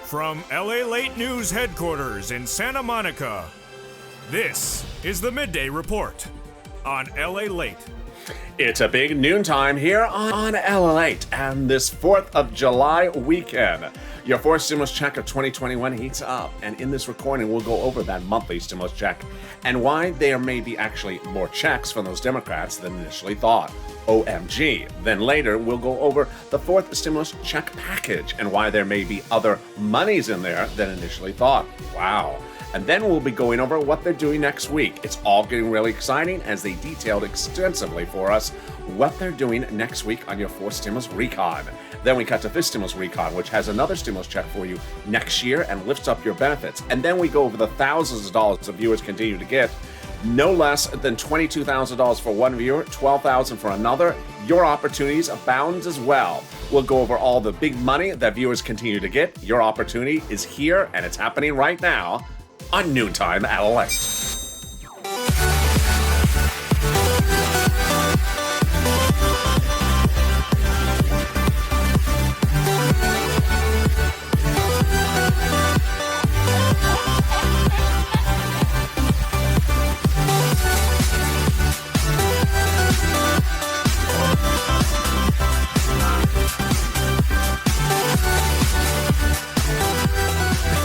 From LALATE News headquarters in Santa Monica, this is the Midday Report on LALATE. It's a big noontime here on LALATE, and this 4th of July weekend. Your fourth stimulus check of 2021 heats up, and in this recording, we'll go over that monthly stimulus check and why there may be actually more checks from those Democrats than initially thought. OMG. Then later, we'll go over the fourth stimulus check package and why there may be other monies in there than initially thought. Wow. And then we'll be going over what they're doing next week. It's all getting really exciting as they detailed extensively for us what they're doing next week on your fourth stimulus recon. Then we cut to fifth stimulus recon, which has another stimulus check for you next year and lifts up your benefits. And then we go over the thousands of dollars that viewers continue to get. No less than $22,000 for one viewer, $12,000 for another. Your opportunities abound as well. We'll go over all the big money that viewers continue to get. Your opportunity is here, and it's happening right now on Noontime at LALATE.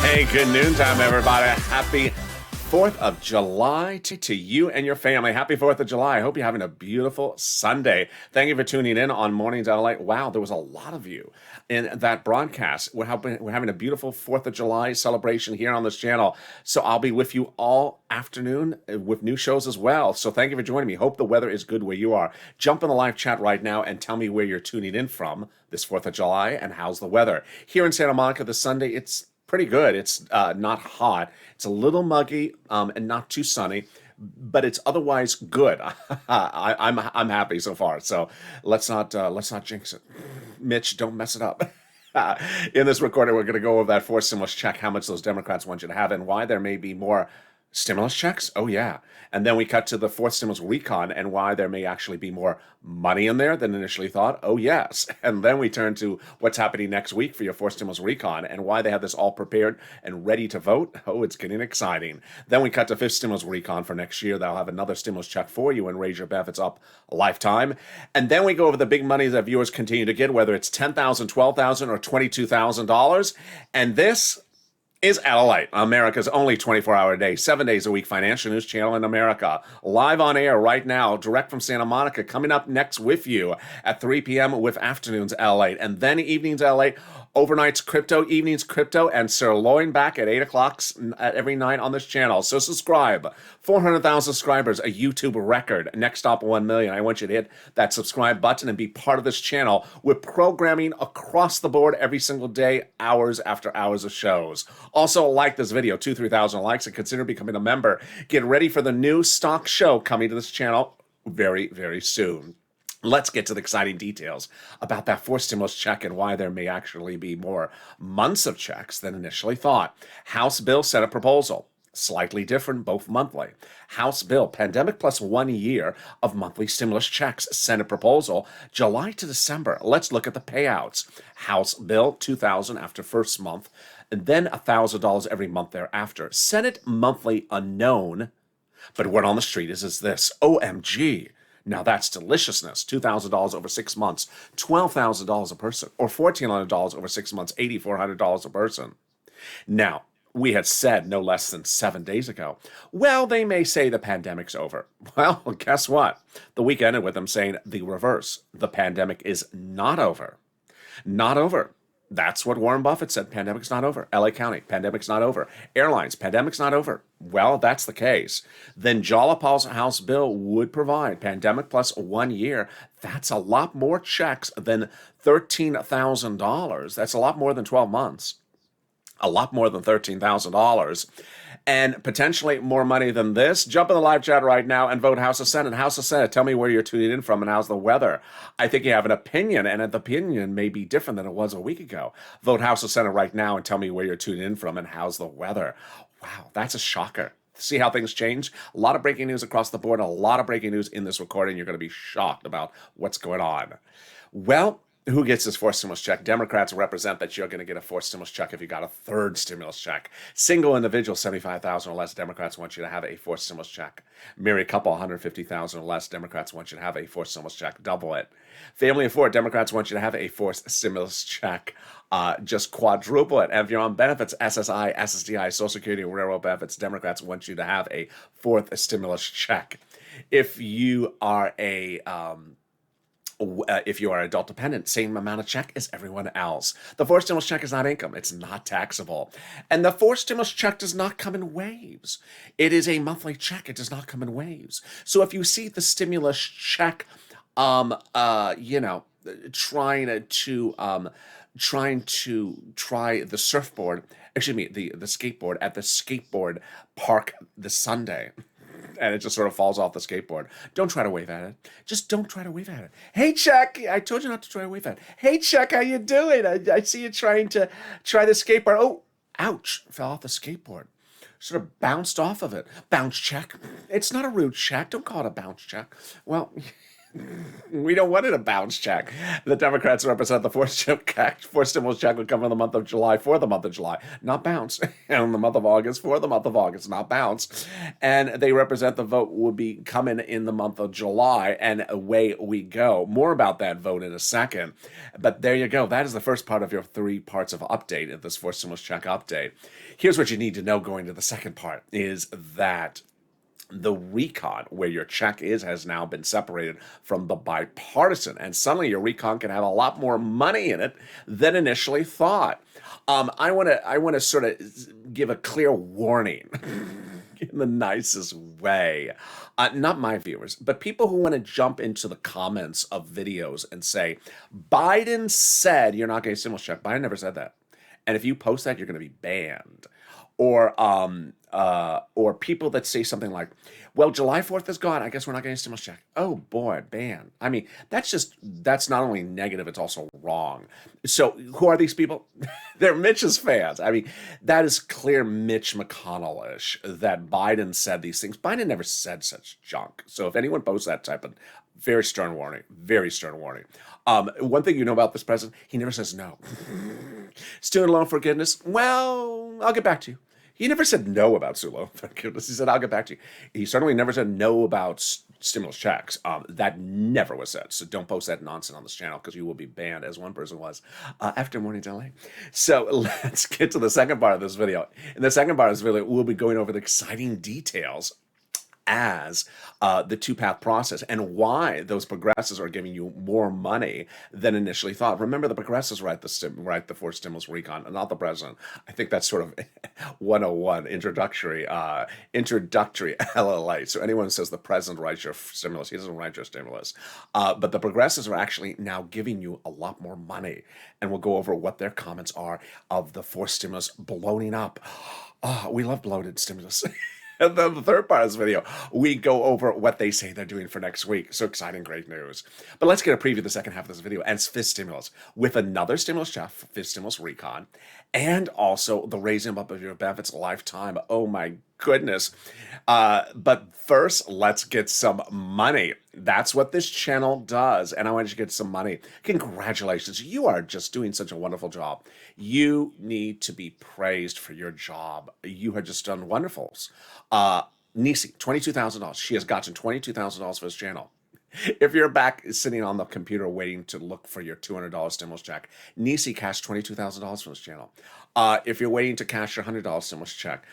Hey, good noontime, everybody. Happy 4th of July to you and your family. Happy 4th of July. I hope you're having a beautiful Sunday. Thank you for tuning in on Mornings at LA. Wow, there was a lot of you in that broadcast. We're having a beautiful 4th of July celebration here on this channel. So I'll be with you all afternoon with new shows as well. So thank you for joining me. Hope the weather is good where you are. Jump in the live chat right now and tell me where you're tuning in from this 4th of July and how's the weather. Here in Santa Monica this Sunday, it's pretty good. It's not hot. It's a little muggy and not too sunny, but it's otherwise good. I'm happy so far. So let's not jinx it. Mitch, don't mess it up. In this recording, we're going to go over that fourth stimulus check, how much those Democrats want you to have, and why there may be more stimulus checks. Oh yeah. And then we cut to the fourth stimulus recon and why there may actually be more money in there than initially thought. Oh yes. And then we turn to what's happening next week for your fourth stimulus recon and why they have this all prepared and ready to vote. Oh, it's getting exciting. Then we cut to fifth stimulus recon for next year. They'll have another stimulus check for you and raise your benefits up a lifetime. And then we go over the big money that viewers continue to get, whether it's $10,000, $12,000, or $22,000. And this is LALATE, America's only 24-hour a day, 7 days a week financial news channel in America. Live on air right now, direct from Santa Monica, coming up next with you at 3 p.m. with afternoons LALATE, and then evenings LALATE, overnights crypto, evenings crypto, and sirloin back at 8 o'clock every night on this channel. So subscribe. 400,000 subscribers, a YouTube record. Next stop, 1 million. I want you to hit that subscribe button and be part of this channel. We're programming across the board every single day, hours after hours of shows. Also, like this video, 2,000-3,000 likes, and consider becoming a member. Get ready for the new stock show coming to this channel very, very soon. Let's get to the exciting details about that fourth stimulus check and why there may actually be more months of checks than initially thought. House bill Senate proposal. Slightly different, both monthly. House bill, pandemic plus 1 year of monthly stimulus checks. Senate proposal, July to December. Let's look at the payouts. House bill, $2,000 after first month, and then $1,000 every month thereafter. Senate monthly unknown, but word on the street is this. OMG. Now that's deliciousness. $2,000 over 6 months, $12,000 a person, or $1,400 over 6 months, $8,400 a person. Now, we had said no less than 7 days ago, well, they may say the pandemic's over. Well, guess what? The week ended with them saying the reverse. The pandemic is not over. Not over. That's what Warren Buffett said. Pandemic's not over. LA County, pandemic's not over. Airlines, pandemic's not over. Well, if that's the case, then Jolapal's House bill would provide pandemic plus 1 year. That's a lot more checks than $13,000. That's a lot more than 12 months. A lot more than $13,000. And potentially more money than this. Jump in the live chat right now and vote House of Senate. House of Senate, tell me where you're tuning in from and how's the weather. I think you have an opinion, and the opinion may be different than it was a week ago. Vote House of Senate right now and tell me where you're tuning in from and how's the weather. Wow, that's a shocker. See how things change? A lot of breaking news across the board, a lot of breaking news in this recording. You're going to be shocked about what's going on. Well, Who gets this fourth stimulus check? Democrats represent that you're going to get a fourth stimulus check if you got a third stimulus check. Single individual, 75,000 or less, Democrats want you to have a fourth stimulus check. Married couple, 150,000 or less, Democrats want you to have a fourth stimulus check. Double it. Family of four, Democrats want you to have a fourth stimulus check. Just quadruple it. And if you're on benefits, SSI, SSDI, Social Security, railroad benefits, Democrats want you to have a fourth stimulus check. If you are adult dependent, same amount of check as everyone else. The fourth stimulus check is not income. It's not taxable. And the fourth stimulus check does not come in waves. It is a monthly check. It does not come in waves. So if you see the stimulus check, trying to try the surfboard, the skateboard at the skateboard park this Sunday, and it just sort of falls off the skateboard. Don't try to wave at it. Just don't try to wave at it. Hey, Chuck, I told you not to try to wave at it. Hey, Chuck, how you doing? I see you trying to try the skateboard. Oh, ouch, fell off the skateboard. Sort of bounced off of it. Bounce check. It's not a rude check. Don't call it a bounce check. Well, we don't want it a bounce check. The Democrats represent the fourth stimulus check would come in the month of July for the month of July, not bounce. And the month of August for the month of August, not bounce. And they represent the vote would be coming in the month of July, and away we go. More about that vote in a second. But there you go. That is the first part of your 3 parts of update of this fourth stimulus check update. Here's what you need to know going to the second part is that the recon, where your check is, has now been separated from the bipartisan, and suddenly your recon can have a lot more money in it than initially thought. I want to sort of give a clear warning in the nicest way. Not my viewers, but people who want to jump into the comments of videos and say, Biden said you're not getting a stimulus check. Biden never said that. And if you post that, you're going to be banned. Or people that say something like, well, July 4th is gone. I guess we're not getting a stimulus check. Oh, boy, ban. I mean, that's not only negative, it's also wrong. So who are these people? They're Mitch's fans. I mean, that is clear Mitch McConnell-ish that Biden said these things. Biden never said such junk. So if anyone posts that type of very stern warning, very stern warning. One thing you know about this president, he never says no. Student loan forgiveness, well, I'll get back to you. He never said no about student loan forgiveness. He said, I'll get back to you. He certainly never said no about stimulus checks. That never was said. So don't post that nonsense on this channel because you will be banned, as one person was, after Morning Delay. So let's get to the second part of this video. In the second part of this video, we'll be going over the exciting details as the two-path process and why those progressives are giving you more money than initially thought. Remember, the progressives write the fourth stimulus recon, not the president. I think that's sort of 101 introductory LALATE. So anyone who says the president writes your stimulus, he doesn't write your stimulus. But the progressives are actually now giving you a lot more money, and we'll go over what their comments are of the fourth stimulus bloating up. We love bloated stimulus. And then the third part of this video, we go over what they say they're doing for next week. So exciting, great news. But let's get a preview of the second half of this video, and it's fifth stimulus, with another stimulus check, fifth stimulus recon, and also the raising up of your benefits lifetime. Oh my goodness. But first, let's get some money. That's what this channel does, and I want you to get some money. Congratulations. You are just doing such a wonderful job. You need to be praised for your job. You have just done wonderfuls. Nisi, $22,000. She has gotten $22,000 for this channel. If you're back sitting on the computer waiting to look for your $200 stimulus check, Nisi cashed $22,000 for this channel. If you're waiting to cash your $100 stimulus check,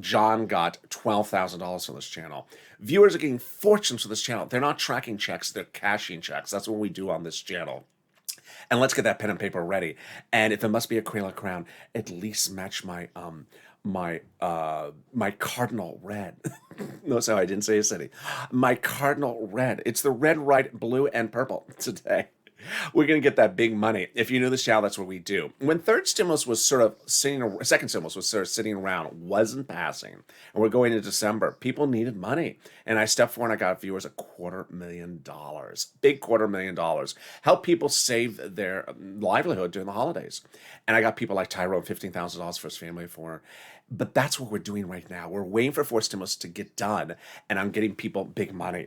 John got $12,000 for this channel. Viewers are getting fortunes for this channel. They're not tracking checks, they're cashing checks. That's what we do on this channel. And let's get that pen and paper ready. And if it must be a Crayola crown, at least match my my cardinal red. Notice how I didn't say a city. My cardinal red. It's the red, white, blue, and purple today. We're going to get that big money. If you know this channel, that's what we do. When third stimulus was sort of second stimulus was sort of sitting around, wasn't passing, and we're going into December, people needed money. And I stepped forward and I got viewers $250,000. Big $250,000. Help people save their livelihood during the holidays. And I got people like Tyrone, $15,000 for his family for. But that's what we're doing right now. We're waiting for fourth stimulus to get done, and I'm getting people big money.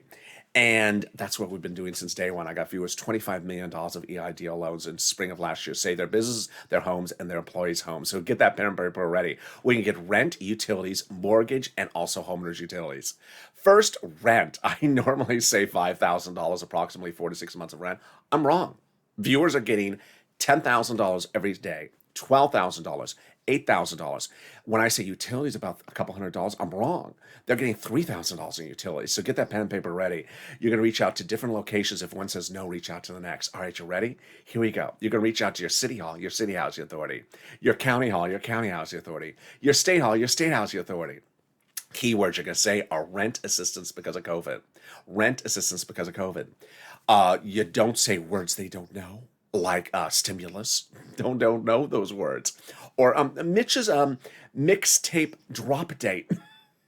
And that's what we've been doing since day one. I got viewers $25 million of EIDL loans in spring of last year. Say their businesses, their homes, and their employees' homes. So get that pen and paper ready. We can get rent, utilities, mortgage, and also homeowners' utilities. First, rent. I normally say $5,000, approximately 4 to 6 months of rent. I'm wrong. Viewers are getting $10,000 every day, $12,000, $8,000. When I say utilities about a couple $100, I'm wrong. They're getting $3,000 in utilities. So get that pen and paper ready. You're going to reach out to different locations. If one says no, reach out to the next. All right, you ready? Here we go. You're going to reach out to your city hall, your city housing authority, your county hall, your county housing authority, your state hall, your state housing authority. Keywords you're going to say are rent assistance because of COVID. Rent assistance because of COVID. You don't say words they don't know, like stimulus. Don't know those words. Or Mitch's mixtape drop date.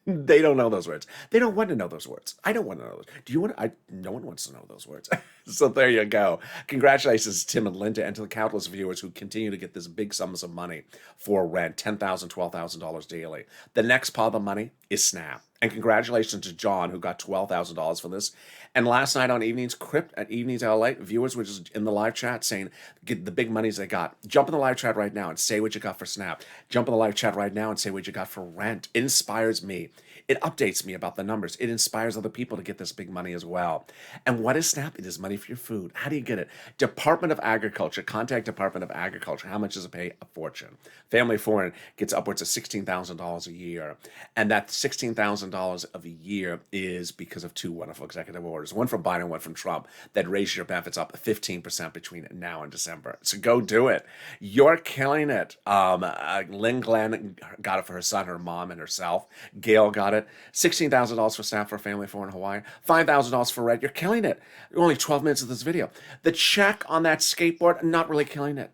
They don't know those words. They don't want to know those words. I don't want to know those. Do you want to? No one wants to know those words. So there you go. Congratulations to Tim and Linda and to the countless viewers who continue to get this big sums of money for rent, $10,000, $12,000 daily. The next part of the money is SNAP. And congratulations to John, who got $12,000 for this. And last night on Evenings Crypt at Evenings LALATE, viewers were just in the live chat saying, get the big monies they got. Jump in the live chat right now and say what you got for SNAP. Jump in the live chat right now and say what you got for rent. It inspires me. It updates me about the numbers. It inspires other people to get this big money as well. And what is SNAP? It is money for your food. How do you get it? Department of Agriculture. Contact Department of Agriculture. How much does it pay? A fortune. Family Foreign gets upwards of $16,000 a year. And that $16,000 of a year is because of two wonderful executive orders. One from Biden, one from Trump, that raised your benefits up 15% between now and December. So go do it. You're killing it. Lynn Glenn got it for her son, her mom, and herself. Gail got it. $16,000 for SNAP for a family for in Hawaii. $5,000 for rent. You're killing it. Only 12 minutes of this video. The check on that skateboard, not really killing it.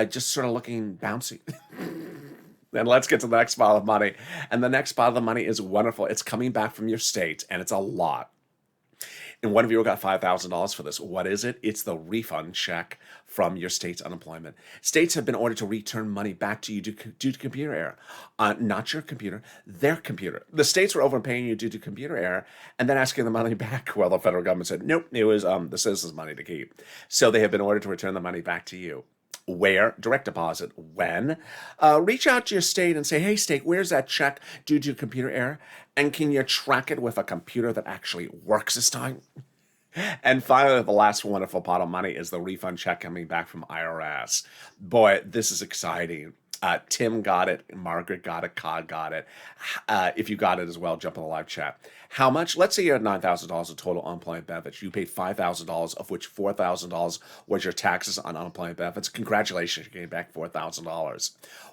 Just sort of looking bouncy. And let's get to the next pile of money. And the next pile of the money is wonderful. It's coming back from your state, and it's a lot. And one of you got $5,000 for this. What is it? It's the refund check from your state's unemployment. States have been ordered to return money back to you due to computer error. Not your computer, their computer. The states were overpaying you due to computer error and then asking the money back. Well, the federal government said, nope, it was the citizens' money to keep. So they have been ordered to return the money back to you. Where? Direct deposit. When? Reach out to your state and say, hey, state, where's that check due to computer error? And can you track it with a computer that actually works this time? And finally, the last wonderful pot of money is the refund check coming back from IRS. Boy, this is exciting. Tim got it, Margaret got it, Cod got it. If you got it as well, jump in the live chat. How much? Let's say you had $9,000 of total unemployment benefits. You paid $5,000, of which $4,000 was your taxes on unemployment benefits. Congratulations, you're getting back $4,000.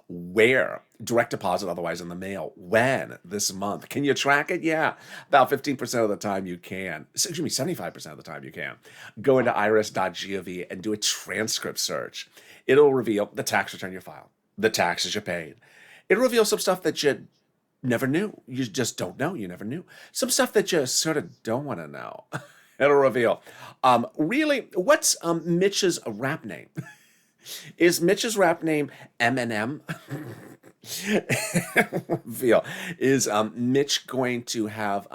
Where? Direct deposit, otherwise in the mail. When? This month. Can you track it? Yeah. About 15% of the time you can. Excuse me, 75% of the time you can. Go into iris.gov and do a transcript search. It'll reveal the tax return you filed, the taxes you paid. It'll reveal some stuff that you never knew. You just don't know. You never knew. Some stuff that you sort of don't want to know. It'll reveal. Really, what's Mitch's rap name? Is Mitch's rap name Eminem? Reveal. Is Mitch going to have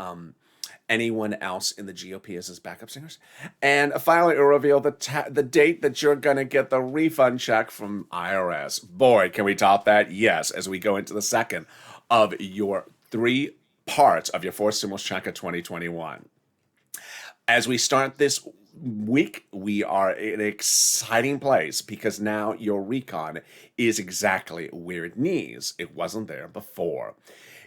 anyone else in the GOP as his backup singers? And finally, it'll reveal the date that you're going to get the refund check from IRS. Boy, can we top that? Yes, as we go into the second of your 3 parts of your 4th stimulus check of 2021. As we start this week, we are in an exciting place because now your recon is exactly where it needs. It wasn't there before.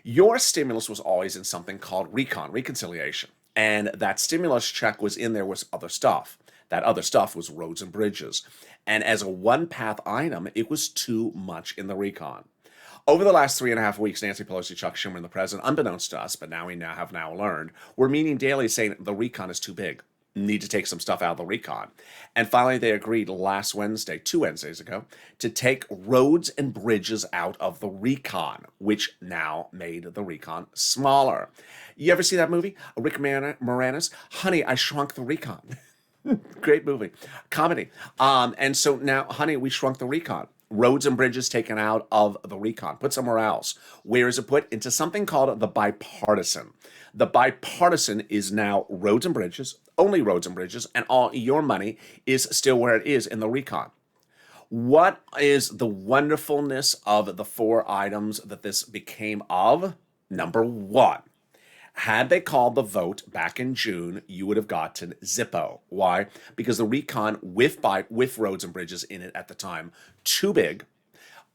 Your stimulus was always in something called reconciliation. And that stimulus check was in there with other stuff. That other stuff was roads and bridges. And as a one-path item, it was too much in the recon. Over the last 3.5 weeks, Nancy Pelosi, Chuck Schumer, and the president, unbeknownst to us, but now we have learned, were meeting daily saying the recon is too big. Need to take some stuff out of the recon. And finally, they agreed last Wednesday, 2 Wednesdays ago, to take roads and bridges out of the recon, which now made the recon smaller. You ever see that movie? Rick Moranis? Honey, I Shrunk the Recon. Great movie. Comedy. And so now, honey, we shrunk the recon. Roads and bridges taken out of the recon, put somewhere else. Where is it put? Into something called the bipartisan. The bipartisan is now roads and bridges, only roads and bridges, and all your money is still where it is in the recon. What is the wonderfulness of the four items that this became of? Number one, had they called the vote back in June, you would have gotten Zippo. Why? Because the recon with roads and bridges in it at the time, too big,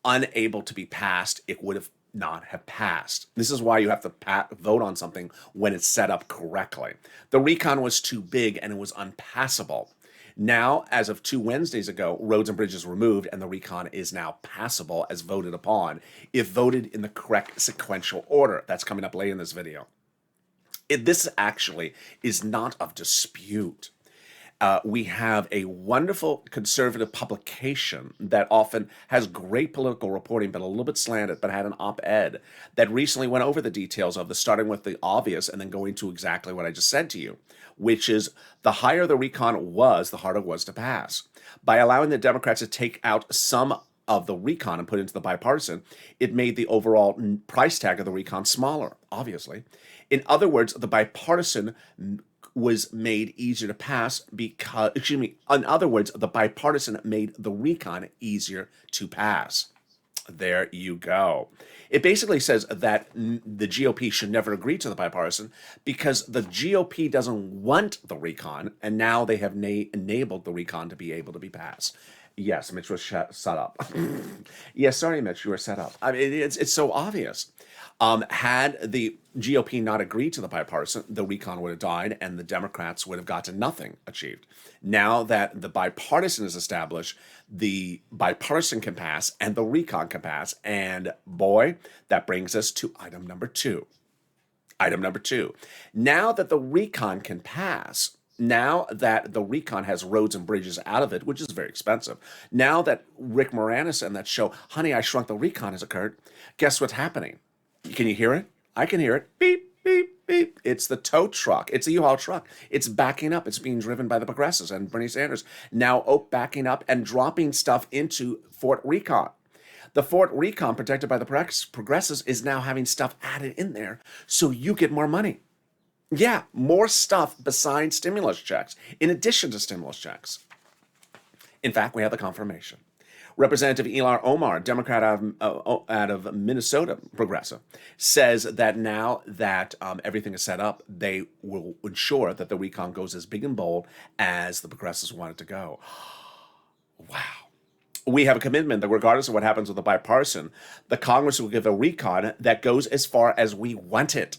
unable to be passed, it would have not have passed. This is why you have to vote on something when it's set up correctly. The recon was too big and it was unpassable. Now, as of 2 Wednesdays ago, roads and bridges removed and the recon is now passable as voted upon if voted in the correct sequential order. That's coming up later in this video. This actually is not of dispute. We have a wonderful conservative publication that often has great political reporting, but a little bit slanted, but had an op-ed that recently went over the details of this, starting with the obvious and then going to exactly what I just said to you, which is the higher the recon was, the harder it was to pass. By allowing the Democrats to take out some of the recon and put it into the bipartisan, it made the overall price tag of the recon smaller, obviously. In other words, the bipartisan was made easier to pass because, in other words, the bipartisan made the recon easier to pass. There you go. It basically says that the GOP should never agree to the bipartisan because the GOP doesn't want the recon, and now they have enabled the recon to be able to be passed. Yes, Mitch was set up. Yes, sorry, Mitch, you were set up. I mean, it's so obvious. Had the GOP not agreed to the bipartisan, the recon would have died and the Democrats would have gotten nothing achieved. Now that the bipartisan is established, the bipartisan can pass and the recon can pass. And boy, that brings us to item number two. Item number two. Now that the recon can pass, now that the recon has roads and bridges out of it, which is very expensive, now that Rick Moranis and that show, Honey, I Shrunk the Recon, has occurred, guess what's happening? Can you hear it? I can hear it. Beep, beep, beep. It's the tow truck. It's a U-Haul truck. It's backing up. It's being driven by the progressives and Bernie Sanders. Now backing up and dropping stuff into Fort Recon. The Fort Recon, protected by the progressives, is now having stuff added in there so you get more money. Yeah, more stuff besides stimulus checks, in addition to stimulus checks. In fact, we have the confirmation. Representative Ilhan Omar, Democrat out of Minnesota, progressive, says that now that everything is set up, they will ensure that the recon goes as big and bold as the progressives want it to go. Wow. We have a commitment that regardless of what happens with the bipartisan, the Congress will give a recon that goes as far as we want it.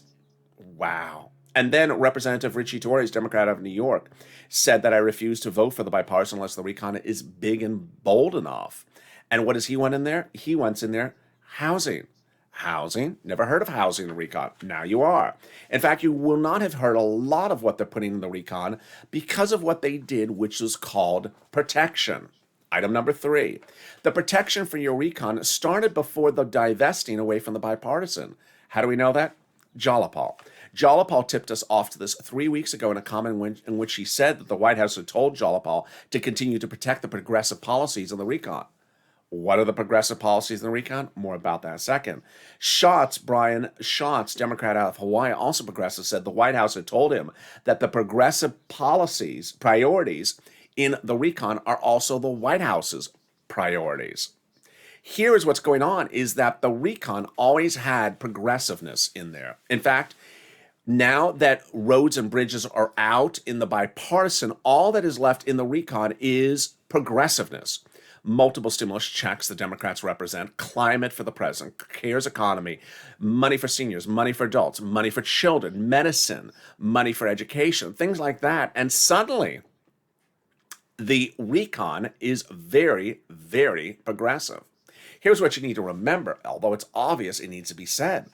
Wow. And then Representative Richie Torres, Democrat of New York, said that I refuse to vote for the bipartisan unless the recon is big and bold enough. And what does he want in there? He wants in there housing. Housing? Never heard of housing in the recon. Now you are. In fact, you will not have heard a lot of what they're putting in the recon because of what they did, which was called protection. Item number three. The protection for your recon started before the divesting away from the bipartisan. How do we know that? Jalopal. Jalopal tipped us off to this 3 weeks ago in a comment in which he said that the White House had told Jalopal to continue to protect the progressive policies of the recon. What are the progressive policies in the recon? More about that in a second. Brian Schatz, Democrat out of Hawaii, also progressive, said the White House had told him that the progressive priorities in the recon are also the White House's priorities. Here is what's going on, is that the recon always had progressiveness in there. In fact, now that roads and bridges are out in the bipartisan, all that is left in the recon is progressiveness. Multiple stimulus checks the Democrats represent, climate for the president, CARES economy, money for seniors, money for adults, money for children, medicine, money for education, things like that. And suddenly, the recon is very, very progressive. Here's what you need to remember, although it's obvious it needs to be said.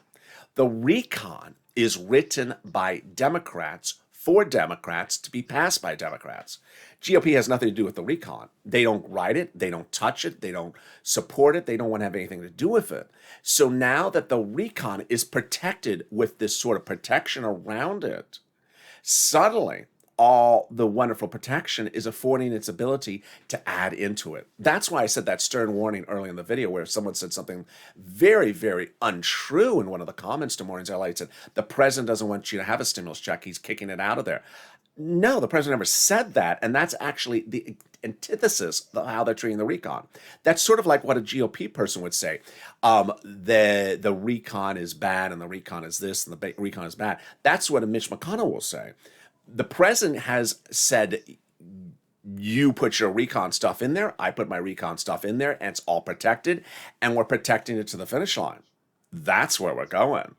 The recon is written by Democrats for Democrats to be passed by Democrats. GOP has nothing to do with the recon. They don't write it. They don't touch it. They don't support it. They don't want to have anything to do with it. So now that the recon is protected with this sort of protection around it, suddenly all the wonderful protection is affording its ability to add into it. That's why I said that stern warning early in the video where someone said something very, very untrue in one of the comments to Mornings LA. It said, the president doesn't want you to have a stimulus check. He's kicking it out of there. No, the president never said that. And that's actually the antithesis of how they're treating the recon. That's sort of like what a GOP person would say. The recon is bad and the recon is this and the recon is bad. That's what a Mitch McConnell will say. The president has said, you put your recon stuff in there, I put my recon stuff in there, and it's all protected, and we're protecting it to the finish line. That's where we're going.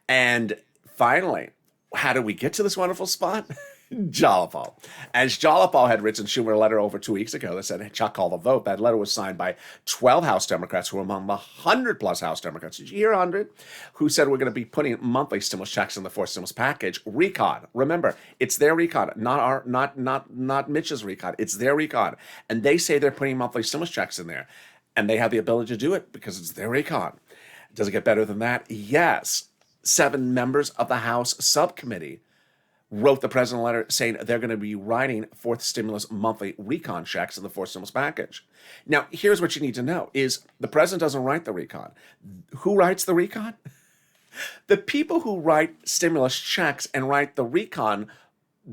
And finally, how did we get to this wonderful spot? Jalopal. As Jalopal had written Schumer a letter over 2 weeks ago that said, hey, Chuck, call the vote. That letter was signed by 12 House Democrats who were among the 100-plus House Democrats. Did you hear 100? Who said we're going to be putting monthly stimulus checks in the fourth stimulus package. Recon. Remember, it's their recon, not Mitch's recon. It's their recon. And they say they're putting monthly stimulus checks in there. And they have the ability to do it because it's their recon. Does it get better than that? Yes. 7 members of the House subcommittee wrote the president a letter saying they're going to be writing fourth stimulus monthly recon checks in the fourth stimulus package. Now, here's what you need to know is the president doesn't write the recon. Who writes the recon? The people who write stimulus checks and write the recon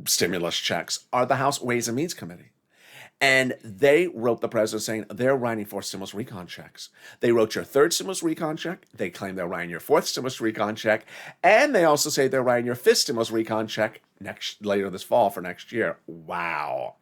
stimulus checks are the House Ways and Means Committee. And they wrote the president saying they're writing fourth stimulus recon checks. They wrote your third stimulus recon check. They claim they're writing your fourth stimulus recon check. And they also say they're writing your fifth stimulus recon check later this fall for next year. Wow.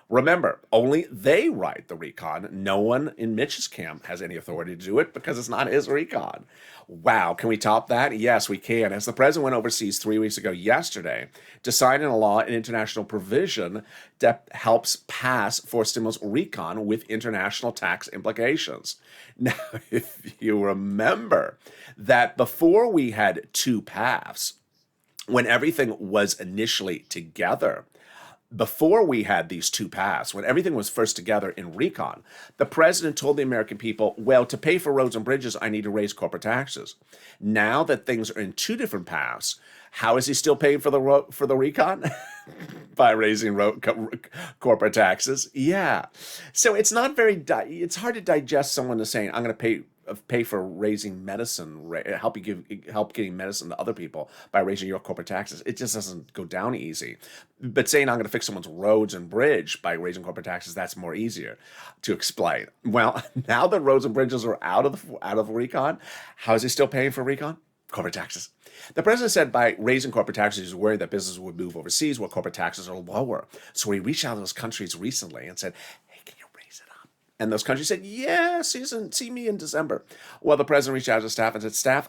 Remember, only they write the recon. No one in Mitch's camp has any authority to do it because it's not his recon. Wow, can we top that? Yes, we can. As the president went overseas 3 weeks ago yesterday to sign in a law an international provision that helps pass for stimulus recon with international tax implications. Now, if you remember that before we had two paths, when everything was initially together, before we had these two paths, when everything was first together in recon, the president told the American people, well, to pay for roads and bridges, I need to raise corporate taxes. Now that things are in two different paths, how is he still paying for the recon? By raising corporate taxes. Yeah. So it's not it's hard to digest someone to saying, I'm going to pay for raising medicine, help getting medicine to other people by raising your corporate taxes. It just doesn't go down easy. But saying I'm going to fix someone's roads and bridge by raising corporate taxes, that's more easier to explain. Well, now that roads and bridges are out of recon, how is he still paying for recon? Corporate taxes. The president said by raising corporate taxes, he's worried that businesses would move overseas where corporate taxes are lower. So he reached out to those countries recently and said, and those countries said, yeah, see me in December. Well, the president reached out to staff and said, staff,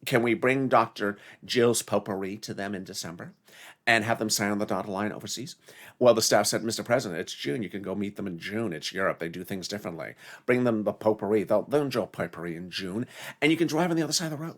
can we bring Dr. Jill's potpourri to them in December and have them sign on the dotted line overseas? Well, the staff said, Mr. President, it's June. You can go meet them in June. It's Europe. They do things differently. Bring them the potpourri. They'll enjoy potpourri in June, and you can drive on the other side of the road.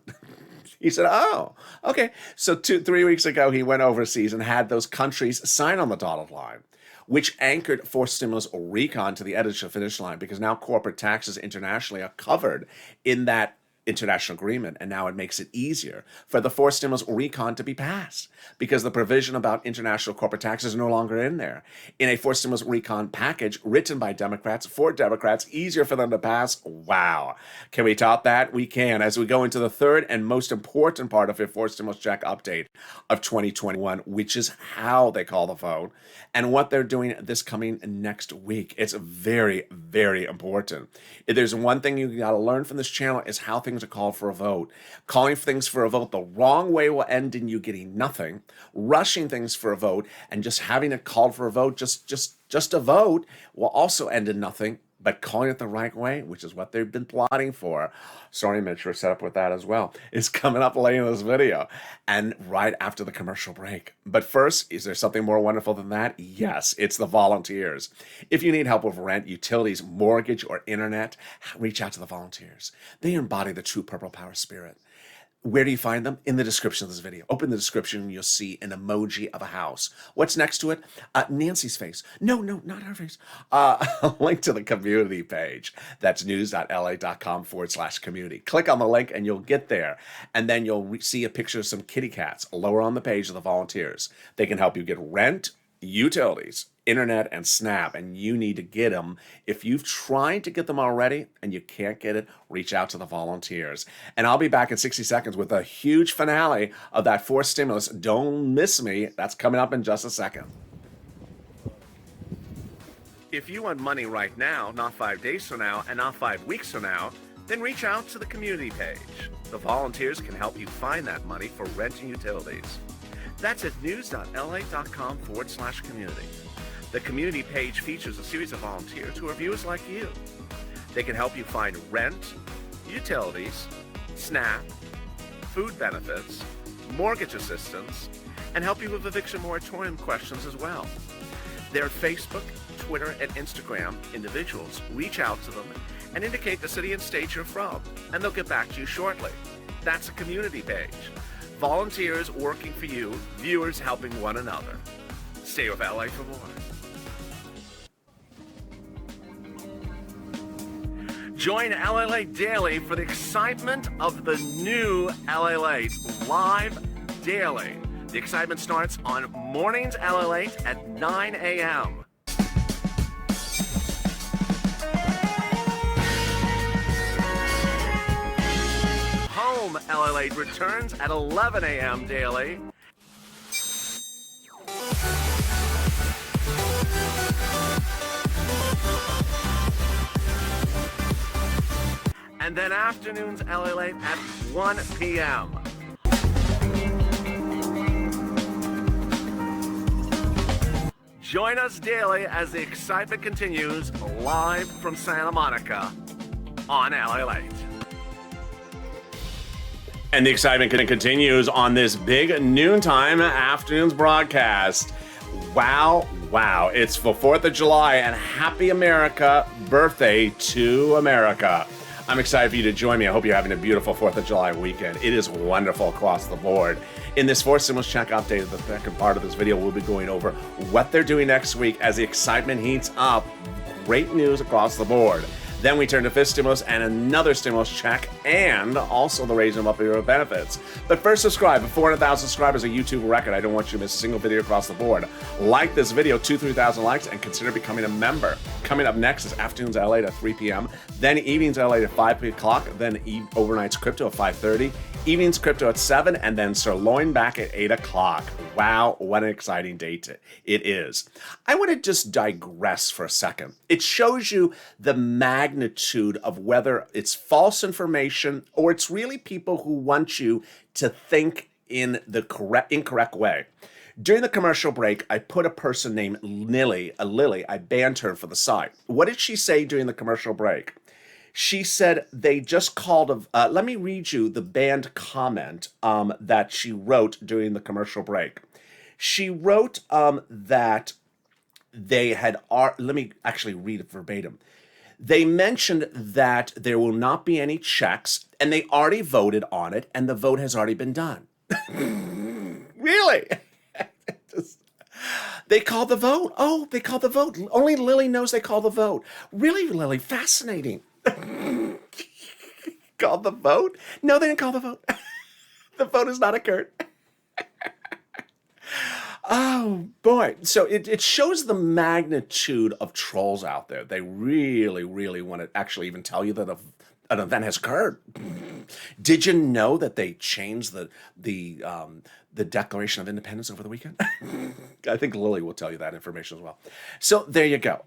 He said, oh, okay. So 3 weeks ago, he went overseas and had those countries sign on the dotted line, which anchored fourth stimulus recon to the edge of the finish line because now corporate taxes internationally are covered in that international agreement, and now it makes it easier for the fourth stimulus recon to be passed because the provision about international corporate taxes is no longer in there. In a fourth stimulus recon package written by Democrats for Democrats, easier for them to pass. Wow. Can we top that? We can. As we go into the third and most important part of your fourth stimulus check update of 2021, which is how they call the vote and what they're doing this coming next week. It's very, very important. If there's one thing you got to learn from this channel is how things are called for a vote. Calling things for a vote the wrong way will end in you getting nothing. Rushing things for a vote and just having it called for a vote, just a vote, will also end in nothing. But calling it the right way, which is what they've been plotting for, sorry, Mitch, we're set up with that as well, is coming up later in this video and right after the commercial break. But first, is there something more wonderful than that? Yes, it's the volunteers. If you need help with rent, utilities, mortgage, or internet, reach out to the volunteers. They embody the true Purple Power spirit. Where do you find them? In the description of this video. Open the description and you'll see an emoji of a house. What's next to it? Nancy's face. No, not her face. A link to the community page. That's news.la.com/community. Click on the link and you'll get there. And then you'll see a picture of some kitty cats lower on the page of the volunteers. They can help you get rent, utilities, internet, and SNAP, and you need to get them. If you've tried to get them already and you can't get it, reach out to the volunteers. And I'll be back in 60 seconds with a huge finale of that fourth stimulus. Don't miss me. That's coming up in just a second. If you want money right now, not 5 days from now, and not 5 weeks from now, then reach out to the community page. The volunteers can help you find that money for rent and utilities. That's at news.la.com/community. The community page features a series of volunteers who are viewers like you. They can help you find rent, utilities, SNAP, food benefits, mortgage assistance, and help you with eviction moratorium questions as well. Their Facebook, Twitter, and Instagram individuals reach out to them and indicate the city and state you're from, and they'll get back to you shortly. That's a community page. Volunteers working for you, viewers helping one another. Stay with LA for more. Join LALATE Daily for the excitement of the new LALATE live daily. The excitement starts on Mornings LALATE at 9 a.m. Home LALATE returns at 11 a.m. daily. And then afternoons LALATE at 1 p.m. Join us daily as the excitement continues live from Santa Monica on LALATE. And the excitement continues on this big noontime afternoons broadcast. Wow, it's for 4th of July, and happy America birthday to America. I'm excited for you to join me. I hope you're having a beautiful 4th of July weekend. It is wonderful across the board. In this fourth stimulus check update, the second part of this video, we'll be going over what they're doing next week as the excitement heats up. Great news across the board. Then we turn to fifth stimulus and another stimulus check, and also the raising of upbeat benefits. But first, subscribe. At 400,000 subscribers, a YouTube record. I don't want you to miss a single video across the board. Like this video, 3,000 likes, and consider becoming a member. Coming up next is Afternoons LALATE at 3 p.m., then Evenings LALATE at 5 o'clock, then Overnight's Crypto at 5:30, Evenings Crypto at 7, and then Sirloin back at 8 o'clock. Wow, what an exciting date it is. I want to just digress for a second. It shows you the magnitude of whether it's false information or it's really people who want you to think in the incorrect way. During the commercial break, I put a person named Lily, I banned her for the site. What did she say during the commercial break? She said they just called, let me read you the banned comment that she wrote during the commercial break. She wrote that they had, let me actually read it verbatim. They mentioned that there will not be any checks, and they already voted on it, and the vote has already been done. Really? They called the vote. Oh, they called the vote. Only Lily knows they called the vote. Really, Lily? Fascinating. Called the vote? No, they didn't call the vote. The vote has not occurred. Oh, boy. So it shows the magnitude of trolls out there. They really, really want to actually even tell you that an event has occurred. Did you know that they changed the Declaration of Independence over the weekend? I think Lily will tell you that information as well. So there you go.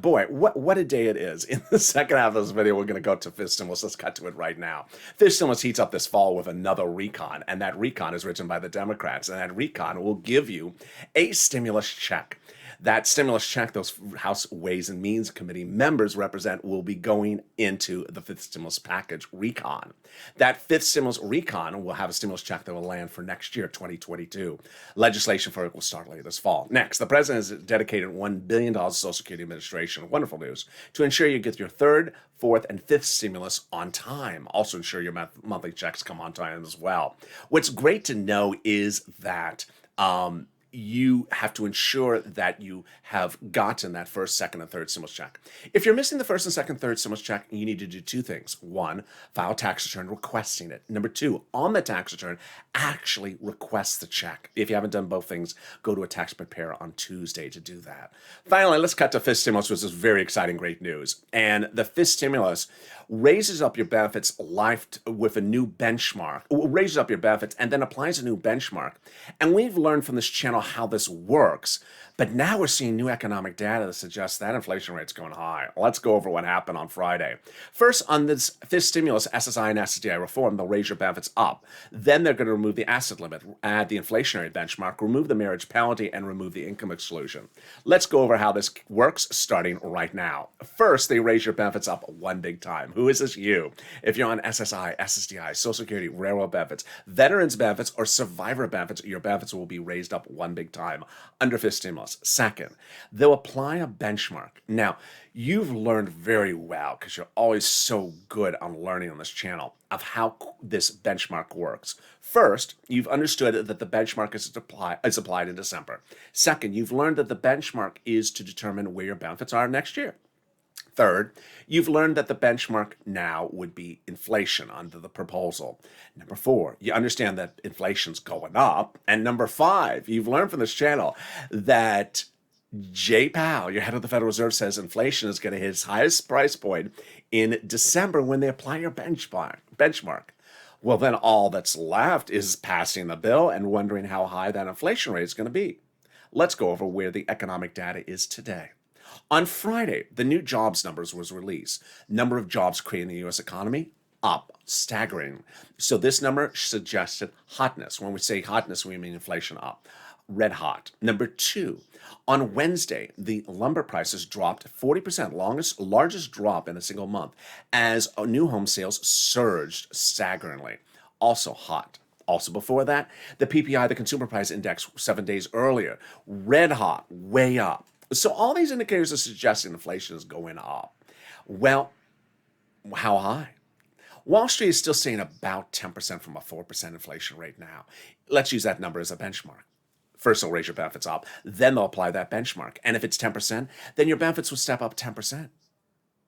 Boy, what a day it is. In the second half of this video, we're going to go to fifth stimulus. Let's cut to it right now. Fifth stimulus heats up this fall with another recon, and that recon is written by the Democrats, and that recon will give you a stimulus check. That stimulus check, those House Ways and Means Committee members represent, will be going into the fifth stimulus package recon. That fifth stimulus recon will have a stimulus check that will land for next year, 2022. Legislation for it will start later this fall. Next, the president has dedicated $1 billion to Social Security Administration, wonderful news, to ensure you get your third, fourth, and fifth stimulus on time. Also ensure your monthly checks come on time as well. What's great to know is that you have to ensure that you have gotten that first, second, and third stimulus check. If you're missing the first and second, third stimulus check, you need to do two things. One, file a tax return requesting it. Number two, on the tax return, actually request the check. If you haven't done both things, go to a tax preparer on Tuesday to do that. Finally, let's cut to fifth stimulus, which is very exciting, great news. And the fifth stimulus raises up your benefits with a new benchmark, raises up your benefits and then applies a new benchmark. And we've learned from this channel how this works, but now we're seeing new economic data that suggests that inflation rate's going high. Let's go over what happened on Friday. First, on this fifth stimulus, SSI and SSDI reform, they'll raise your benefits up. Then they're going to remove the asset limit, add the inflationary benchmark, remove the marriage penalty, and remove the income exclusion. Let's go over how this works starting right now. First, they raise your benefits up one big time. Who is this? You. If you're on SSI, SSDI, Social Security, railroad benefits, veterans benefits, or survivor benefits, your benefits will be raised up one big time under fifth stimulus. Second, they'll apply a benchmark. Now, you've learned very well, because you're always so good on learning on this channel, of how this benchmark works. First, you've understood that the benchmark is applied in December. Second, you've learned that the benchmark is to determine where your benefits are next year. Third, you've learned that the benchmark now would be inflation under the proposal. Number four, you understand that inflation's going up. And number five, you've learned from this channel that Jay Powell, your head of the Federal Reserve, says inflation is going to hit its highest price point in December when they apply your benchmark. Well, then all that's left is passing the bill and wondering how high that inflation rate is going to be. Let's go over where the economic data is today. On Friday, the new jobs numbers was released. Number of jobs created in the U.S. economy, up, staggering. So this number suggested hotness. When we say hotness, we mean inflation up, red hot. Number two, on Wednesday, the lumber prices dropped 40%, largest drop in a single month, as new home sales surged staggeringly. Also hot. Also before that, the PPI, the Consumer Price Index, 7 days earlier, red hot, way up. So all these indicators are suggesting inflation is going up. Well, how high? Wall Street is still saying about 10% from a 4% inflation rate now. Let's use that number as a benchmark. First, they'll raise your benefits up. Then they'll apply that benchmark. And if it's 10%, then your benefits will step up 10%.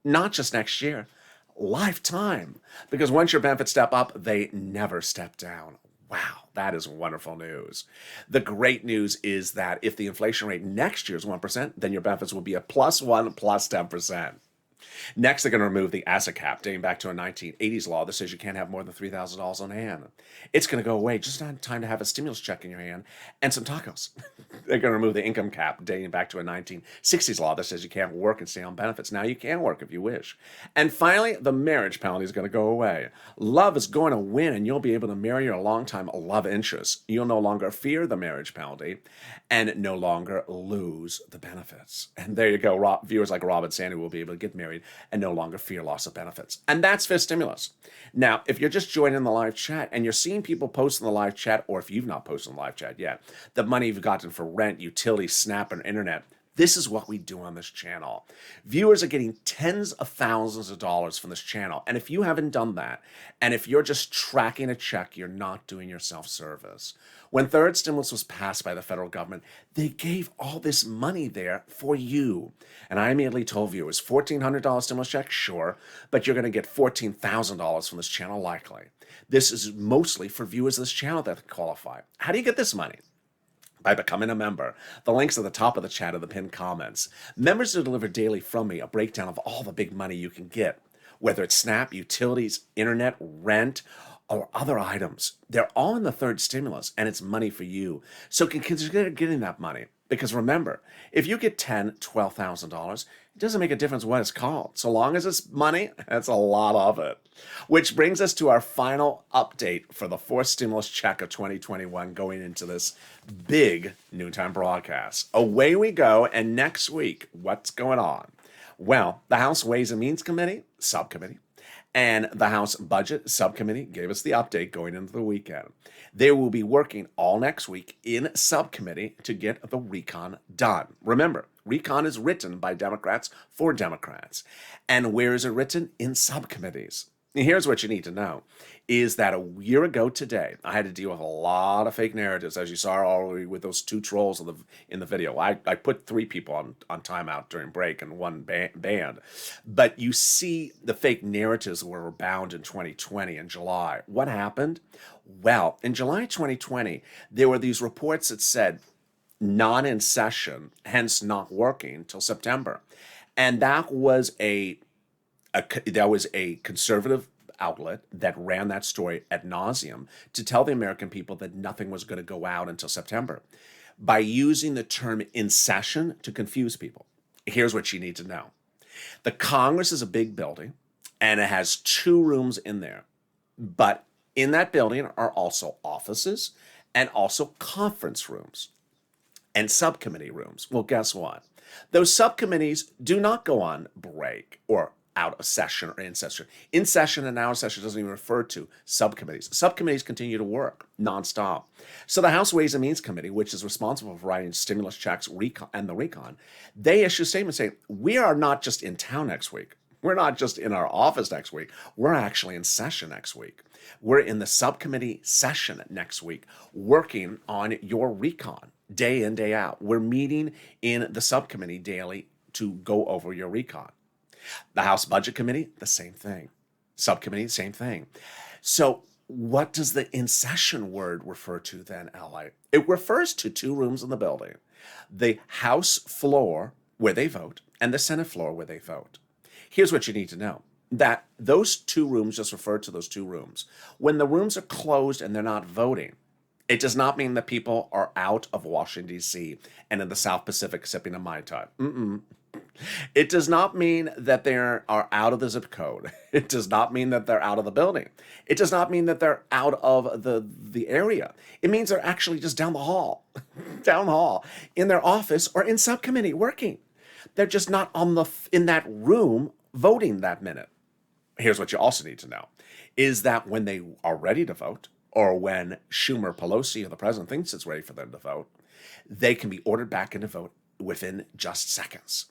Not just next year, lifetime. Because once your benefits step up, they never step down. Wow, that is wonderful news. The great news is that if the inflation rate next year is 1%, then your benefits will be a +1 plus 10%. Next, they're going to remove the asset cap, dating back to a 1980s law that says you can't have more than $3,000 on hand. It's going to go away just in time to have a stimulus check in your hand and some tacos. They're going to remove the income cap, dating back to a 1960s law that says you can't work and stay on benefits. Now you can work if you wish. And finally, the marriage penalty is going to go away. Love is going to win, and you'll be able to marry your longtime love interest. You'll no longer fear the marriage penalty and no longer lose the benefits. And there you go. Viewers like Rob and Sandy will be able to get married and no longer fear loss of benefits. And that's fifth stimulus. Now, if you're just joining the live chat and you're seeing people post in the live chat, or if you've not posted in the live chat yet, the money you've gotten for rent, utilities, SNAP, and internet, this is what we do on this channel. Viewers are getting tens of thousands of dollars from this channel. And if you haven't done that, and if you're just tracking a check, you're not doing yourself service. When third stimulus was passed by the federal government, they gave all this money there for you. And I immediately told viewers, $1,400 stimulus check, sure, but you're going to get $14,000 from this channel likely. This is mostly for viewers of this channel that qualify. How do you get this money? By becoming a member. The link's at the top of the chat or the pinned comments. Members will deliver daily from me a breakdown of all the big money you can get, whether it's SNAP, utilities, internet, rent, or other items. They're all in the third stimulus, and it's money for you. So consider getting that money. Because remember, if you get $10,000, $12,000, it doesn't make a difference what it's called. So long as it's money, that's a lot of it. Which brings us to our final update for the fourth stimulus check of 2021 going into this big noontime broadcast. Away we go, and next week, what's going on? Well, the House Ways and Means Committee, subcommittee, and the House Budget Subcommittee gave us the update going into the weekend. They will be working all next week in subcommittee to get the recon done. Remember, recon is written by Democrats for Democrats. And where is it written? In subcommittees. Here's what you need to know is that a year ago today, I had to deal with a lot of fake narratives, as you saw already with those two trolls in the video. I put three people on timeout during break and one banned. But you see the fake narratives were bound in 2020 in July. What happened? Well, in July 2020, there were these reports that said not in session, hence not working till September. And that was a conservative outlet that ran that story ad nauseum to tell the American people that nothing was going to go out until September by using the term in session to confuse people. Here's what you need to know. The Congress is a big building and it has 2 rooms in there. But in that building are also offices and also conference rooms and subcommittee rooms. Well, guess what? Those subcommittees do not go on break or out of session or in session. In session and out of session doesn't even refer to subcommittees. Subcommittees continue to work nonstop. So the House Ways and Means Committee, which is responsible for writing stimulus checks and the recon, they issue a statement saying, we are not just in town next week. We're not just in our office next week. We're actually in session next week. We're in the subcommittee session next week, working on your recon day in, day out. We're meeting in the subcommittee daily to go over your recon. The House Budget Committee, the same thing. Subcommittee, same thing. So what does the in session word refer to then, Ally? It refers to 2 rooms in the building. The House floor where they vote and the Senate floor where they vote. Here's what you need to know. That those 2 rooms just refer to those 2 rooms. When the rooms are closed and they're not voting, it does not mean that people are out of Washington, D.C. and in the South Pacific sipping a Mai Tai. It does not mean that they are out of the zip code. It does not mean that they're out of the building. It does not mean that they're out of the area. It means they're actually just down the hall, in their office or in subcommittee working. They're just not in that room voting that minute. Here's what you also need to know, is that when they are ready to vote, or when Schumer, Pelosi, or the president thinks it's ready for them to vote, they can be ordered back into vote within just seconds.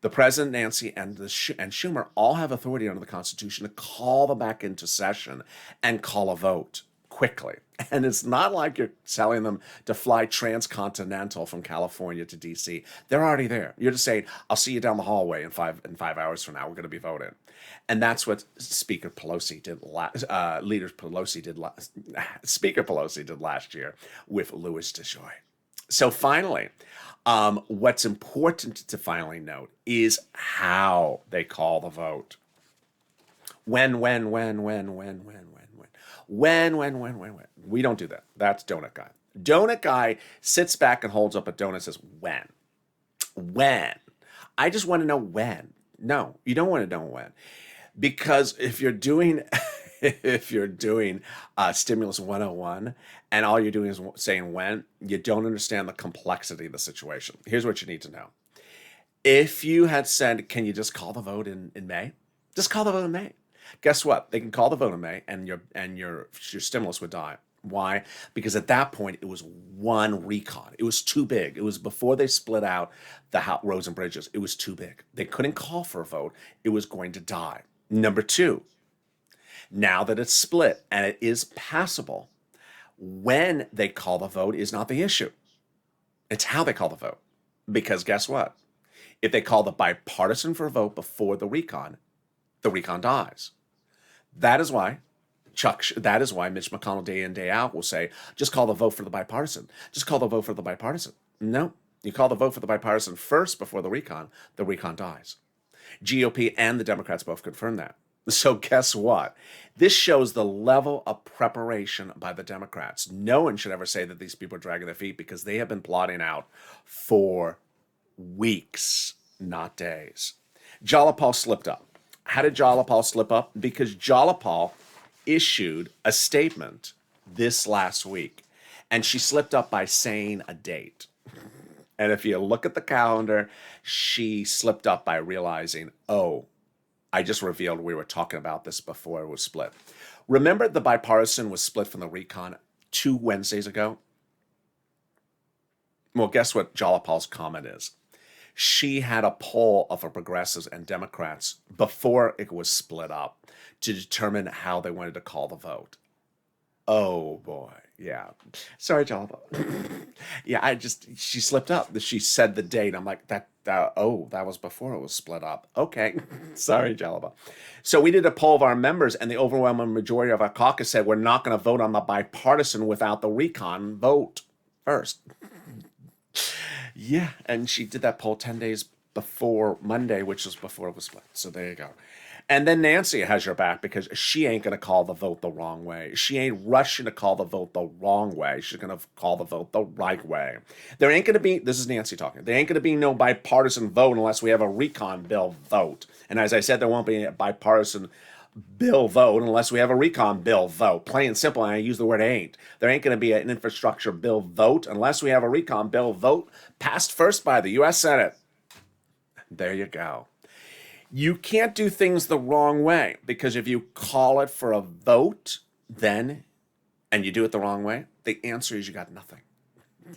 The president, Nancy, and Schumer all have authority under the Constitution to call them back into session and call a vote quickly. And it's not like you're telling them to fly transcontinental from California to D.C. They're already there. You're just saying, I'll see you down the hallway in five hours from now. We're going to be voting. And that's what Speaker Pelosi did Speaker Pelosi did last year with Louis DeJoy. So finally, what's important to finally note is how they call the vote. When. We don't do that. That's Donut Guy. Donut Guy sits back and holds up a donut and says, when. When. I just want to know when. No, you don't want to know when. Because if you're doing Stimulus 101 and all you're doing is saying when, you don't understand the complexity of the situation. Here's what you need to know. If you had said, can you just call the vote in May? Just call the vote in May. Guess what? They can call the vote in May and your stimulus would die. Why? Because at that point, it was one recon. It was too big. It was before they split out the roads and bridges. It was too big. They couldn't call for a vote. It was going to die. Number 2, now that it's split and it is passable, when they call the vote is not the issue. It's how they call the vote. Because guess what? If they call the bipartisan for a vote before the recon dies. That is why Mitch McConnell day in, day out will say, just call the vote for the bipartisan. Just call the vote for the bipartisan. No, you call the vote for the bipartisan first before the recon dies. GOP and the Democrats both confirmed that. So guess what? This shows the level of preparation by the Democrats. No one should ever say that these people are dragging their feet because they have been plotting out for weeks, not days. Jalapal slipped up. How did Jalapal slip up? Because Jalapal issued a statement this last week, and she slipped up by saying a date. And if you look at the calendar, she slipped up by realizing, oh, I just revealed we were talking about this before it was split. Remember the bipartisan was split from the recon 2 Wednesdays ago? Well, guess what Jalapal's comment is? She had a poll of her progressives and Democrats before it was split up to determine how they wanted to call the vote. Oh boy. Yeah. Sorry, Jalapa. Yeah, she slipped up. She said the date. I'm like, that was before it was split up. Okay. Sorry, Jalapa. So we did a poll of our members, and the overwhelming majority of our caucus said we're not going to vote on the bipartisan without the recon vote first. Yeah, and she did that poll 10 days before Monday, which was before it was split. So there you go. And then Nancy has your back because she ain't going to call the vote the wrong way. She ain't rushing to call the vote the wrong way. She's going to call the vote the right way. There ain't going to be, this is Nancy talking, there ain't going to be no bipartisan vote unless we have a recon bill vote. And as I said, there won't be a bipartisan bill vote unless we have a recon bill vote. Plain and simple, and I use the word ain't. There ain't going to be an infrastructure bill vote unless we have a recon bill vote passed first by the U.S. Senate. There you go. You can't do things the wrong way, because if you call it for a vote, then, and you do it the wrong way, the answer is you got nothing.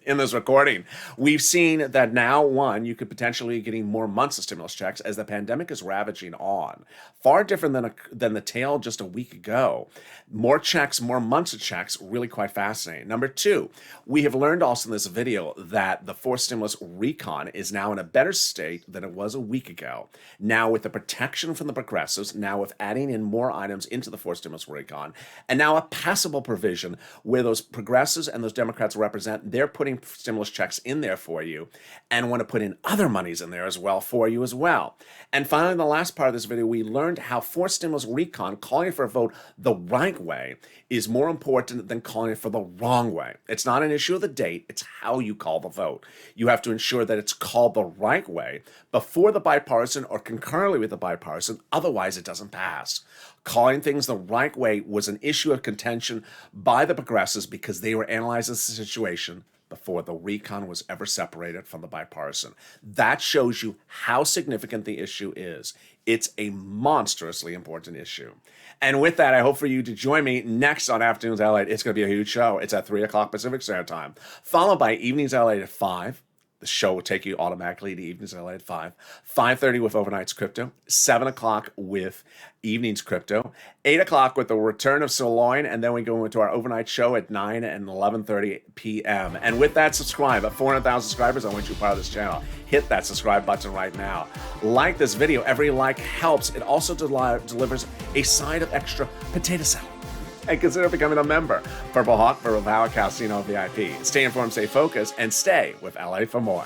In this recording, we've seen that now, one, you could potentially be getting more months of stimulus checks as the pandemic is ravaging on. Far different than the tale just a week ago. More checks, more months of checks, really quite fascinating. Number two, we have learned also in this video that the forced stimulus recon is now in a better state than it was a week ago. Now with the protection from the progressives, now with adding in more items into the forced stimulus recon, and now a passable provision where those progressives and those Democrats represent, they're putting stimulus checks in there for you and want to put in other monies in there as well for you as well. And finally, in the last part of this video, we learned how forced stimulus recon, calling for a vote the right way, is more important than calling it for the wrong way. It's not an issue of the date, it's how you call the vote. You have to ensure that it's called the right way before the bipartisan or concurrently with the bipartisan, otherwise it doesn't pass. Calling things the right way was an issue of contention by the progressives because they were analyzing the situation before the recon was ever separated from the bipartisan. That shows you how significant the issue is. It's a monstrously important issue. And with that, I hope for you to join me next on Afternoons LALATE. It's going to be a huge show. It's at 3 o'clock Pacific Standard Time, followed by Evenings LALATE at 5. The show will take you automatically to Evenings LALATE at 5. 5:30 with Overnight's Crypto. 7 o'clock with Evenings Crypto. 8 o'clock with the return of Sirloin. And then we go into our overnight show at 9 and 11:30 p.m. And with that, subscribe. At 400,000 subscribers, I want you to be part of this channel. Hit that subscribe button right now. Like this video. Every like helps. It also delivers a side of extra potato salad. And consider becoming a member. Purple Hawk for Valor Casino VIP. Stay informed, stay focused, and stay with LA for more.